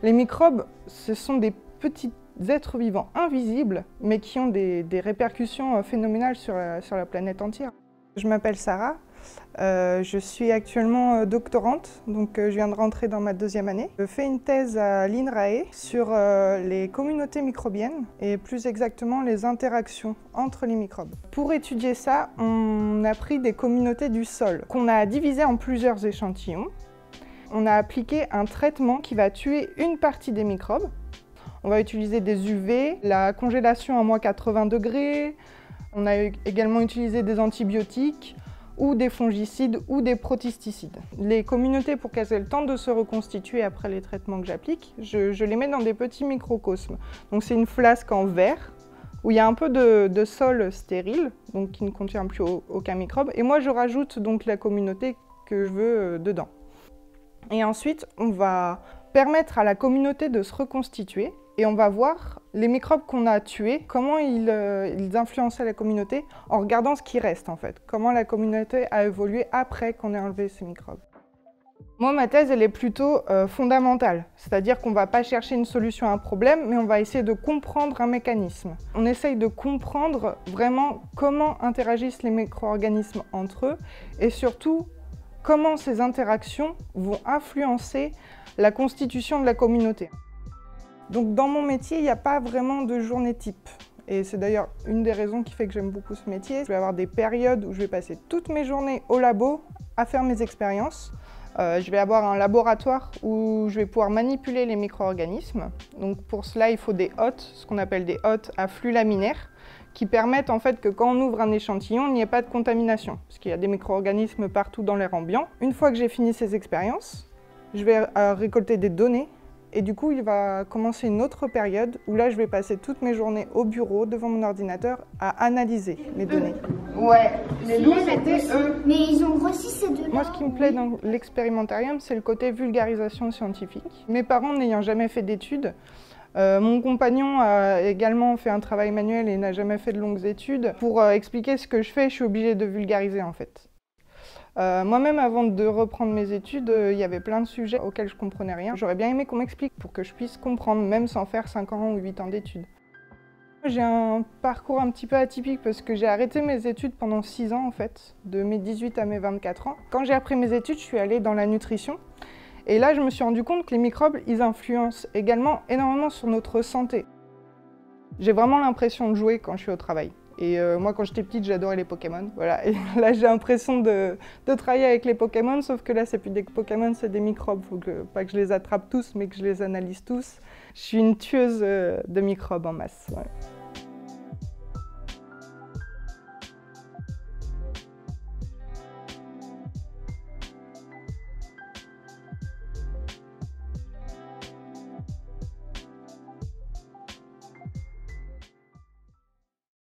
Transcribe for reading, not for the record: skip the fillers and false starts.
Les microbes, ce sont des petits êtres vivants invisibles, mais qui ont des répercussions phénoménales sur la planète entière. Je m'appelle Sarah, je suis actuellement doctorante, donc je viens de rentrer dans ma 2e année. Je fais une thèse à l'INRAE sur les communautés microbiennes et plus exactement les interactions entre les microbes. Pour étudier ça, on a pris des communautés du sol qu'on a divisées en plusieurs échantillons. On a appliqué un traitement qui va tuer une partie des microbes. On va utiliser des UV, la congélation à moins 80 degrés. On a également utilisé des antibiotiques ou des fongicides ou des protisticides. Les communautés, pour qu'elles aient le temps de se reconstituer après les traitements que j'applique, je les mets dans des petits microcosmes. Donc c'est une flasque en verre où il y a un peu de sol stérile, donc qui ne contient plus aucun microbe. Et moi, je rajoute donc la communauté que je veux dedans. Et ensuite, on va permettre à la communauté de se reconstituer et on va voir les microbes qu'on a tués, comment ils influençaient la communauté en regardant ce qui reste en fait, comment la communauté a évolué après qu'on ait enlevé ces microbes. Moi, ma thèse, elle est plutôt fondamentale, c'est-à-dire qu'on ne va pas chercher une solution à un problème, mais on va essayer de comprendre un mécanisme. On essaye de comprendre vraiment comment interagissent les micro-organismes entre eux et surtout comment ces interactions vont influencer la constitution de la communauté. Donc dans mon métier, il n'y a pas vraiment de journée type. Et c'est d'ailleurs une des raisons qui fait que j'aime beaucoup ce métier. Je vais avoir des périodes où je vais passer toutes mes journées au labo à faire mes expériences. Je vais avoir un laboratoire où je vais pouvoir manipuler les micro-organismes. Donc pour cela, il faut des hôtes, ce qu'on appelle des hôtes à flux laminaire, qui permettent en fait que quand on ouvre un échantillon, il n'y ait pas de contamination, parce qu'il y a des micro-organismes partout dans l'air ambiant. Une fois que j'ai fini ces expériences, je vais récolter des données, et du coup, il va commencer une autre période où là, je vais passer toutes mes journées au bureau, devant mon ordinateur, à analyser mes données. Ouais, les loups, c'était eux. Mais ils ont grossi ces deux-là. Moi, ce qui me plaît dans l'expérimentarium, c'est le côté vulgarisation scientifique. Mes parents n'ayant jamais fait d'études, mon compagnon a également fait un travail manuel et n'a jamais fait de longues études. Pour expliquer ce que je fais, je suis obligée de vulgariser en fait. Moi-même, avant de reprendre mes études, il y avait plein de sujets auxquels je ne comprenais rien. J'aurais bien aimé qu'on m'explique pour que je puisse comprendre, même sans faire 5 ans ou 8 ans d'études. J'ai un parcours un petit peu atypique parce que j'ai arrêté mes études pendant 6 ans en fait, de mes 18 à mes 24 ans. Quand j'ai appris mes études, je suis allée dans la nutrition. Et là, je me suis rendu compte que les microbes, ils influencent également énormément sur notre santé. J'ai vraiment l'impression de jouer quand je suis au travail. Et moi, quand j'étais petite, j'adorais les Pokémon. Voilà. Et là, j'ai l'impression de travailler avec les Pokémon, sauf que là, c'est plus des Pokémon, c'est des microbes. Faut pas que je les attrape tous, mais que je les analyse tous. Je suis une tueuse de microbes en masse. Ouais.